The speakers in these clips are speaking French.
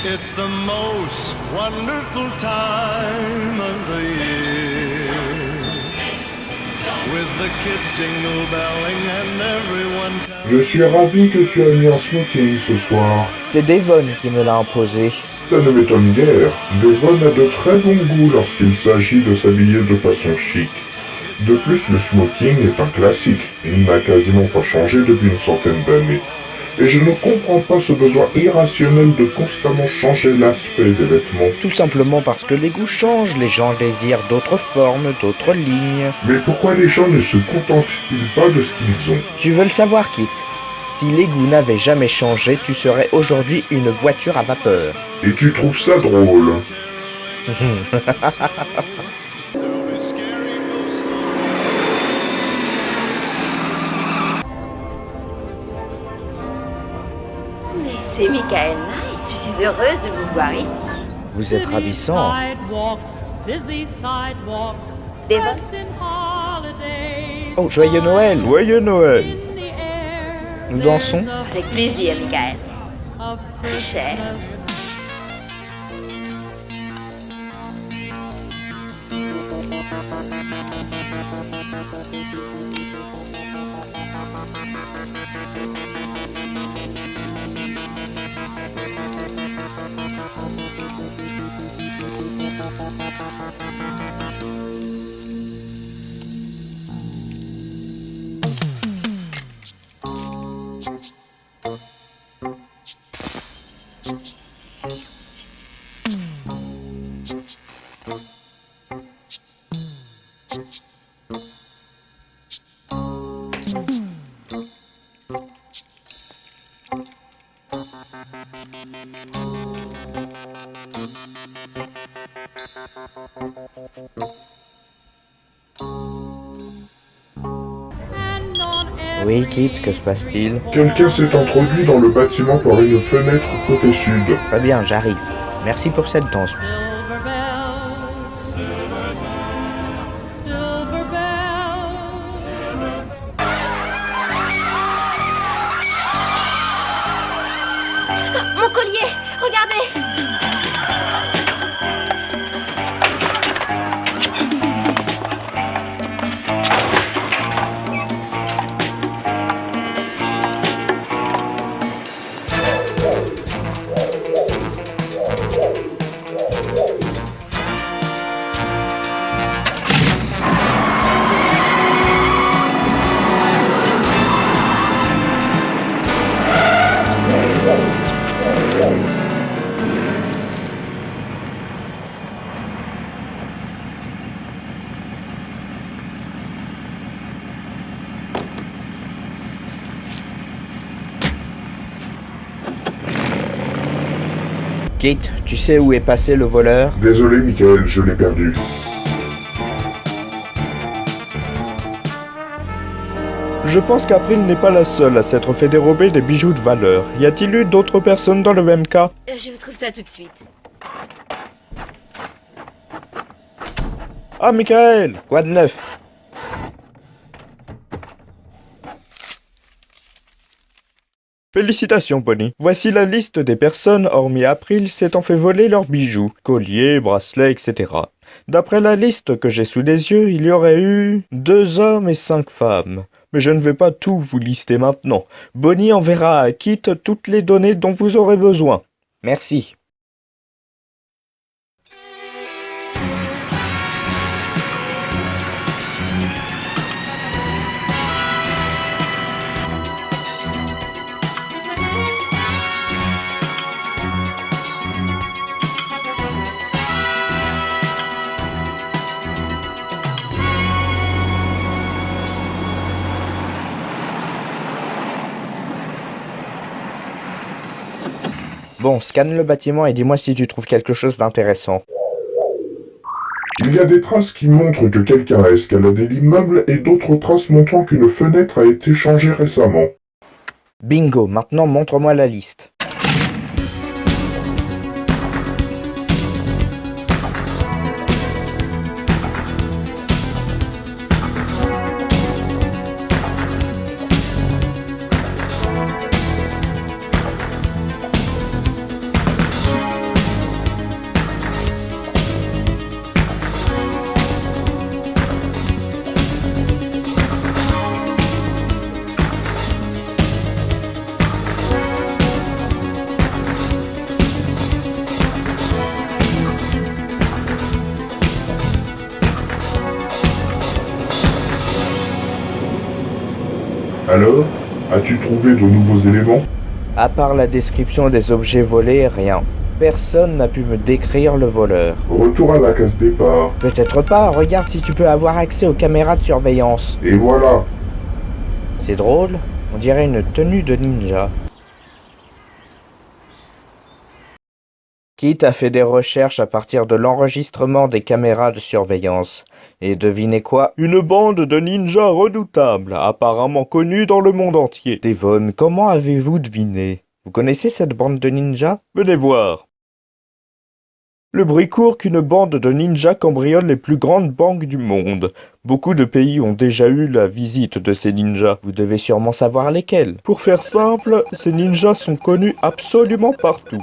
It's the most wonderful time of the year, with the kids jingle belling and everyone Je suis ravi que tu aies mis un smoking ce soir. C'est Devon qui me l'a imposé. Ça ne m'étonne guère. Devon a de très bon goût lorsqu'il s'agit de s'habiller de façon chic. De plus, le smoking est un classique. Il n'a quasiment pas changé depuis une centaine d'années. Et je ne comprends pas ce besoin irrationnel de constamment changer l'aspect des vêtements. Tout simplement parce que les goûts changent, les gens désirent d'autres formes, d'autres lignes. Mais pourquoi les gens ne se contentent-ils pas de ce qu'ils ont? Tu veux le savoir, Kit? Si les goûts n'avaient jamais changé, tu serais aujourd'hui une voiture à vapeur. Et tu trouves ça drôle? C'est Michael Knight, je suis heureuse de vous voir ici. Vous êtes ravissant. Devon, Oh, joyeux Noël! Joyeux Noël! Nous dansons? avec plaisir, Michael. Très cher. Oui, Kit, que se passe-t-il? Quelqu'un s'est introduit dans le bâtiment par une fenêtre côté sud. Très bien, j'arrive. Merci pour cette danse. Mon collier, regardez. Kit, tu sais où est passé le voleur? Désolé, Michael, je l'ai perdu. Je pense qu'April n'est pas la seule à s'être fait dérober des bijoux de valeur. Y a-t-il eu d'autres personnes dans le même cas? Je vous trouve ça tout de suite. Ah, Michael! Quoi de neuf? Félicitations, Bonnie. Voici la liste des personnes, hormis April, s'étant fait voler leurs bijoux, colliers, bracelets, etc. D'après la liste que j'ai sous les yeux, il y aurait eu 2 hommes et 5 femmes. Mais je ne vais pas tout vous lister maintenant. Bonnie enverra à Kit toutes les données dont vous aurez besoin. Merci. Bon, scanne le bâtiment et dis-moi si tu trouves quelque chose d'intéressant. Il y a des traces qui montrent que quelqu'un a escaladé l'immeuble et d'autres traces montrant qu'une fenêtre a été changée récemment. Bingo, maintenant montre-moi la liste. Alors, as-tu trouvé de nouveaux éléments? À part la description des objets volés, rien. Personne n'a pu me décrire le voleur. Retour à la case départ. Peut-être pas, regarde si tu peux avoir accès aux caméras de surveillance. Et voilà. C'est drôle, on dirait une tenue de ninja. Kit a fait des recherches à partir de l'enregistrement des caméras de surveillance. Et devinez quoi? Une bande de ninjas redoutables, apparemment connue dans le monde entier. Devon, comment avez-vous deviné? Vous connaissez cette bande de ninjas? Venez voir. Le bruit court qu'une bande de ninjas cambriole les plus grandes banques du monde. Beaucoup de pays ont déjà eu la visite de ces ninjas. Vous devez sûrement savoir lesquels. Pour faire simple, ces ninjas sont connus absolument partout.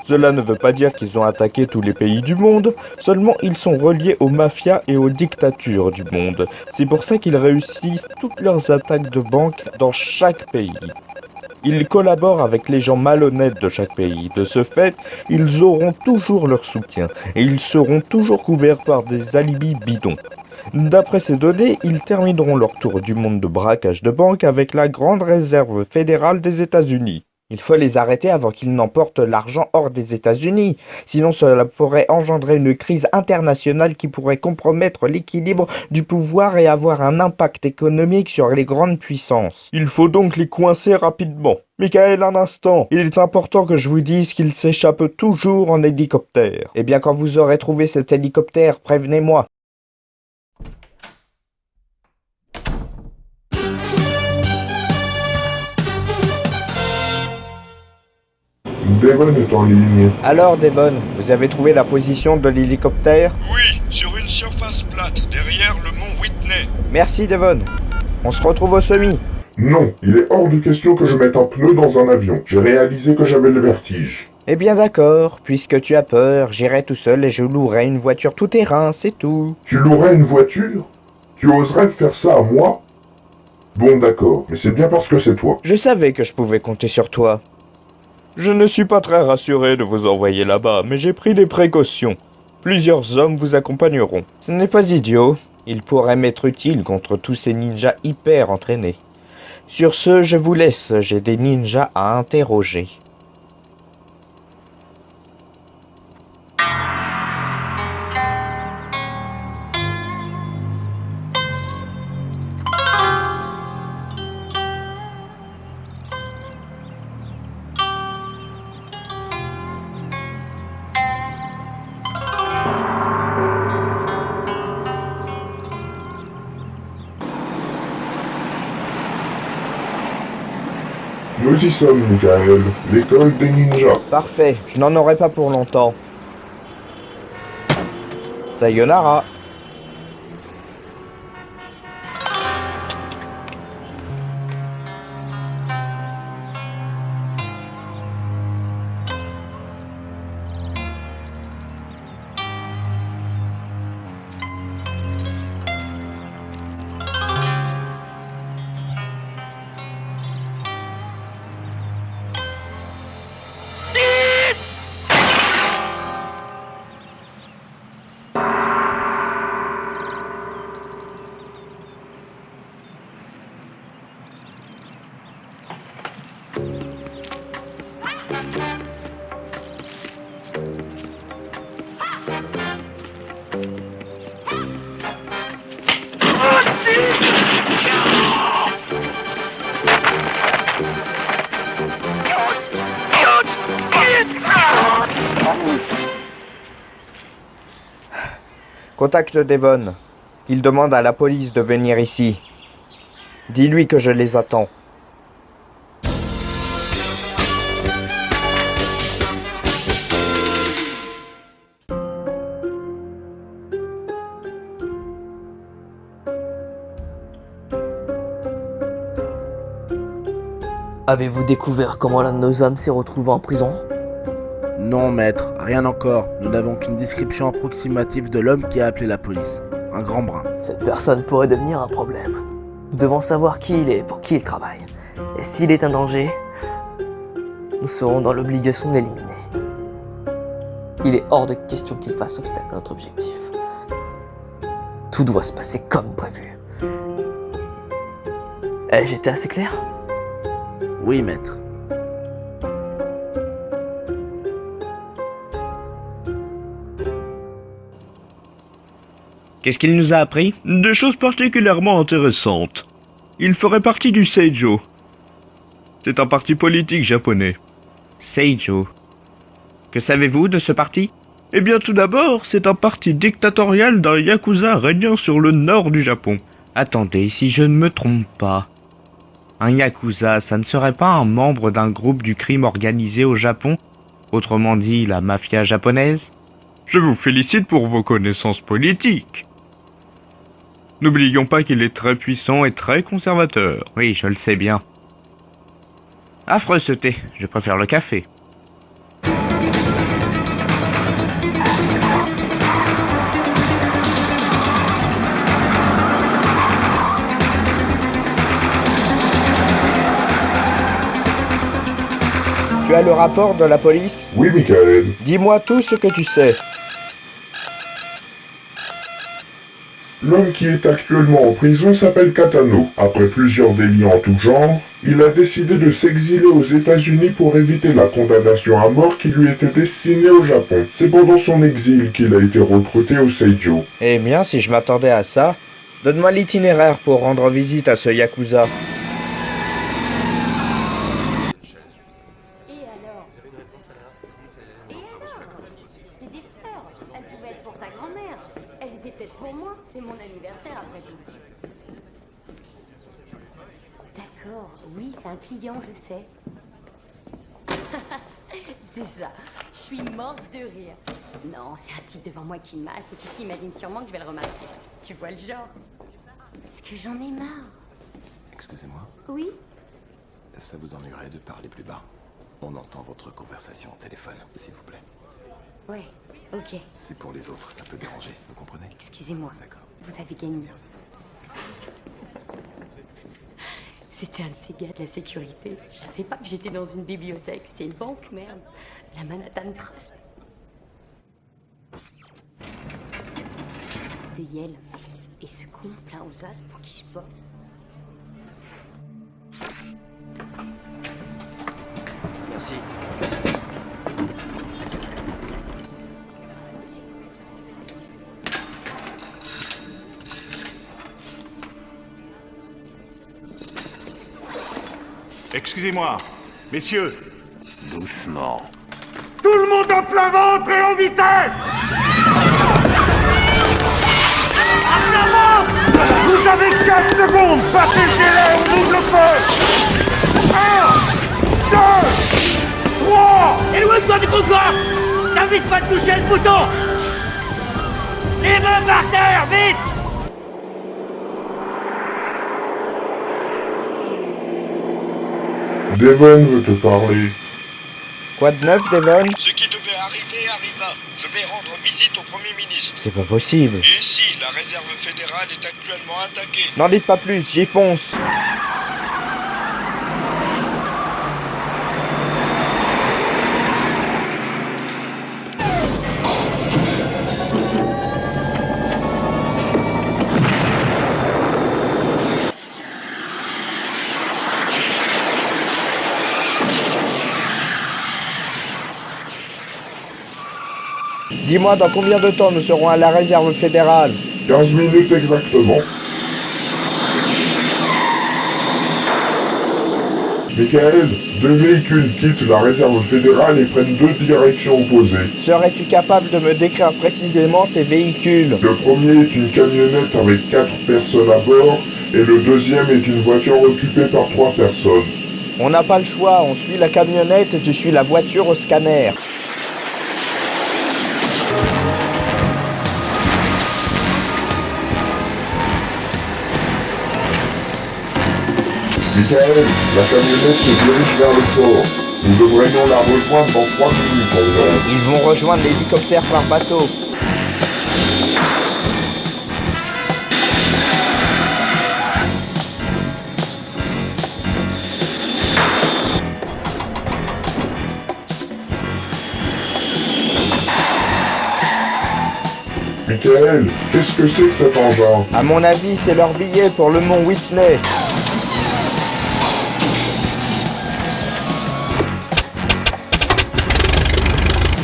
Cela ne veut pas dire qu'ils ont attaqué tous les pays du monde, seulement ils sont reliés aux mafias et aux dictatures du monde. C'est pour ça qu'ils réussissent toutes leurs attaques de banque dans chaque pays. Ils collaborent avec les gens malhonnêtes de chaque pays. De ce fait, ils auront toujours leur soutien et ils seront toujours couverts par des alibis bidons. D'après ces données, ils termineront leur tour du monde de braquage de banque avec la grande réserve fédérale des États-Unis. Il faut les arrêter avant qu'ils n'emportent l'argent hors des États-Unis. Sinon, cela pourrait engendrer une crise internationale qui pourrait compromettre l'équilibre du pouvoir et avoir un impact économique sur les grandes puissances. Il faut donc les coincer rapidement. Michael, un instant. Il est important que je vous dise qu'ils s'échappent toujours en hélicoptère. Eh bien, quand vous aurez trouvé cet hélicoptère, prévenez-moi. Devon est en ligne. Alors, Devon, vous avez trouvé la position de l'hélicoptère? Oui, sur une surface plate, derrière le mont Whitney. Merci, Devon. On se retrouve au semis. Non, il est hors de question que je mette un pneu dans un avion. J'ai réalisé que j'avais le vertige. Eh bien d'accord, puisque tu as peur, j'irai tout seul et je louerai une voiture tout-terrain, c'est tout. Tu louerais une voiture? Tu oserais faire ça à moi? Bon d'accord, mais c'est bien parce que c'est toi. Je savais que je pouvais compter sur toi. Je ne suis pas très rassuré de vous envoyer là-bas, mais j'ai pris des précautions. Plusieurs hommes vous accompagneront. Ce n'est pas idiot. Il pourrait m'être utile contre tous ces ninjas hyper entraînés. Sur ce, je vous laisse, j'ai des ninjas à interroger. Nous y sommes, Michael. L'école des ninjas. Parfait, je n'en aurai pas pour longtemps. Sayonara. Contacte Devon. Qu'il demande à la police de venir ici. Dis-lui que je les attends. Avez-vous découvert comment l'un de nos hommes s'est retrouvé en prison? Non, maître, rien encore. Nous n'avons qu'une description approximative de l'homme qui a appelé la police. Un grand brun. Cette personne pourrait devenir un problème. Nous devons savoir qui il est, pour qui il travaille. Et s'il est un danger, nous serons dans l'obligation de l'éliminer. Il est hors de question qu'il fasse obstacle à notre objectif. Tout doit se passer comme prévu. Ai-je été assez clair? Oui, maître. Qu'est-ce qu'il nous a appris? Des choses particulièrement intéressantes. Il ferait partie du Seijo. C'est un parti politique japonais. Seijo. Que savez-vous de ce parti? Eh bien tout d'abord, c'est un parti dictatorial d'un yakuza régnant sur le nord du Japon. Attendez, si je ne me trompe pas. Un yakuza, ça ne serait pas un membre d'un groupe du crime organisé au Japon? Autrement dit, la mafia japonaise? Je vous félicite pour vos connaissances politiques. N'oublions pas qu'il est très puissant et très conservateur. Oui, je le sais bien. Affreux ce thé, je préfère le café. Tu as le rapport de la police? Oui, Michael. Dis-moi tout ce que tu sais. L'homme qui est actuellement en prison s'appelle Katano. Après plusieurs délits en tout genre, il a décidé de s'exiler aux États-Unis pour éviter la condamnation à mort qui lui était destinée au Japon. C'est pendant son exil qu'il a été recruté au Seijo. Eh bien, si je m'attendais à ça, donne-moi l'itinéraire pour rendre visite à ce yakuza. C'est des fleurs. Elles pouvaient être pour sa grand-mère. Elles étaient peut-être pour moi. C'est mon anniversaire après tout. D'accord, oui, c'est un client, je sais. C'est ça. Je suis morte de rire. Non, c'est un type devant moi qui me mate et qui s'imagine sûrement que je vais le remarquer. Tu vois le genre. Est-ce que j'en ai marre? Excusez-moi, Oui? ça vous ennuierait de parler plus bas? On entend votre conversation au téléphone, s'il vous plaît. Ouais, ok. C'est pour les autres, ça peut déranger, vous comprenez? Excusez-moi. D'accord. Vous avez gagné. Merci. C'était un de ces gars de la sécurité. Je savais pas que j'étais dans une bibliothèque. C'est une banque, merde. La Manhattan Trust. De Yale. Et ce con plein aux as pour qui je bosse. Merci. Excusez-moi, messieurs. Doucement. Tout le monde en plein ventre et en vitesse. À plein ventre. Vous avez 4 secondes. Passez le délai, on ouvre le feu. 1, 2, 3. Éloigne-toi du comptoir. T'invites pas de toucher le bouton. Les mains par terre, vite. Devon veut te parler. Quoi de neuf, Devon? Ce qui devait arriver arriva. Je vais rendre visite au Premier ministre. C'est pas possible. Et si la réserve fédérale est actuellement attaquée? N'en dites pas plus, j'y fonce. Dis-moi dans combien de temps nous serons à la réserve fédérale? 15 minutes exactement. Michael, 2 véhicules quittent la réserve fédérale et prennent 2 directions opposées. Serais-tu capable de me décrire précisément ces véhicules? Le premier est une camionnette avec 4 personnes à bord et le deuxième est une voiture occupée par 3 personnes. On n'a pas le choix, on suit la camionnette et tu suis la voiture au scanner. Michael, la camionnette se dirige vers le port. Nous devrions la rejoindre dans 3 minutes environ. Ils vont rejoindre l'hélicoptère par bateau. Michael, qu'est-ce que c'est que cet engin? À mon avis, c'est leur billet pour le mont Whitney.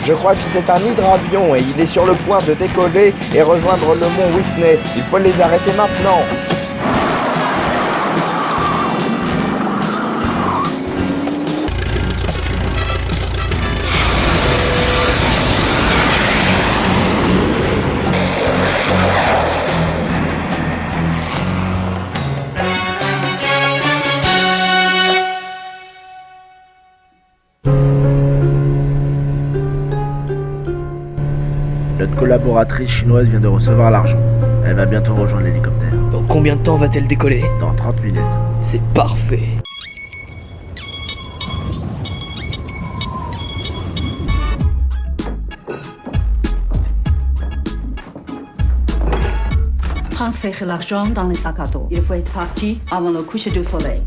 Je crois que c'est un hydravion et il est sur le point de décoller et rejoindre le mont Whitney. Il faut les arrêter maintenant. Notre collaboratrice chinoise vient de recevoir l'argent. Elle va bientôt rejoindre l'hélicoptère. Dans combien de temps va-t-elle décoller? Dans 30 minutes. C'est parfait. Transférer l'argent dans les sacs à dos. Il faut être parti avant le coucher du soleil.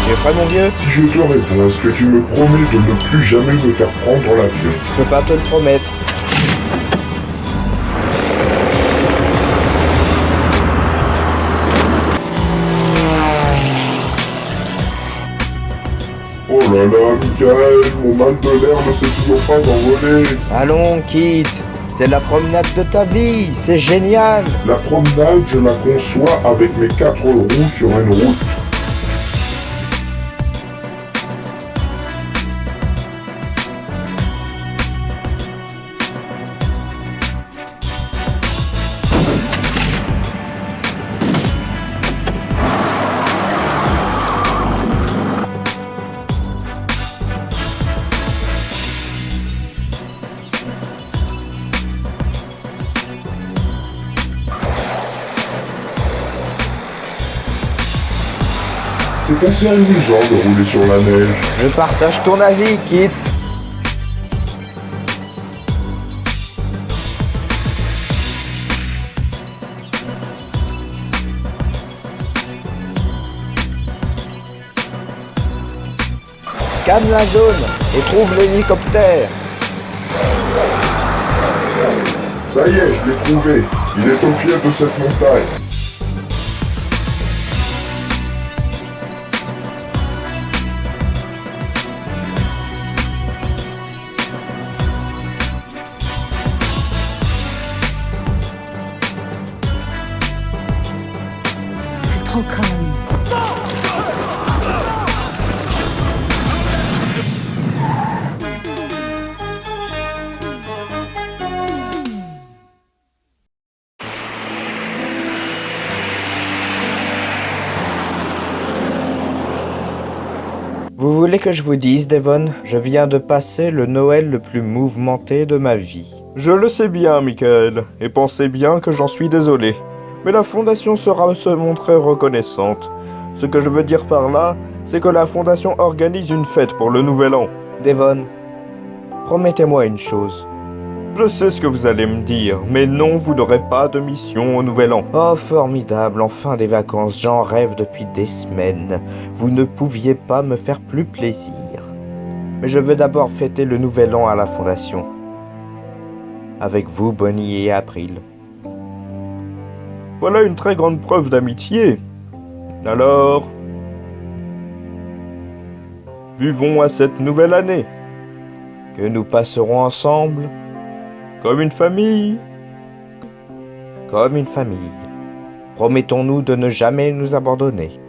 Tu es prêt, mon vieux? Si je te réponds, est-ce que tu me promets de ne plus jamais me faire prendre l'avion? Je peux pas te le promettre. Oh là là, Michael, mon mal de l'air ne s'est toujours pas envolé. Allons, Kit. C'est la promenade de ta vie. C'est génial. La promenade, je la conçois avec mes 4 roues sur une route. C'est assez amusant de rouler sur la neige. Je partage ton avis, Kit. Scanne la zone et trouve l'hélicoptère. Ça y est, je l'ai trouvé. Il est au pied de cette montagne. C'est trop calme. Vous voulez que je vous dise, Devon? Je viens de passer le Noël le plus mouvementé de ma vie. Je le sais bien, Michael, et pensez bien que j'en suis désolé. Mais la Fondation sera se montrer reconnaissante. Ce que je veux dire par là, c'est que la Fondation organise une fête pour le Nouvel An. Devon, promettez-moi une chose. Je sais ce que vous allez me dire, mais non, vous n'aurez pas de mission au Nouvel An. Oh, formidable, enfin des vacances, j'en rêve depuis des semaines. Vous ne pouviez pas me faire plus plaisir. Mais je veux d'abord fêter le Nouvel An à la Fondation. Avec vous, Bonnie et April. Voilà une très grande preuve d'amitié. Alors, buvons à cette nouvelle année que nous passerons ensemble comme une famille. Comme une famille. Promettons-nous de ne jamais nous abandonner.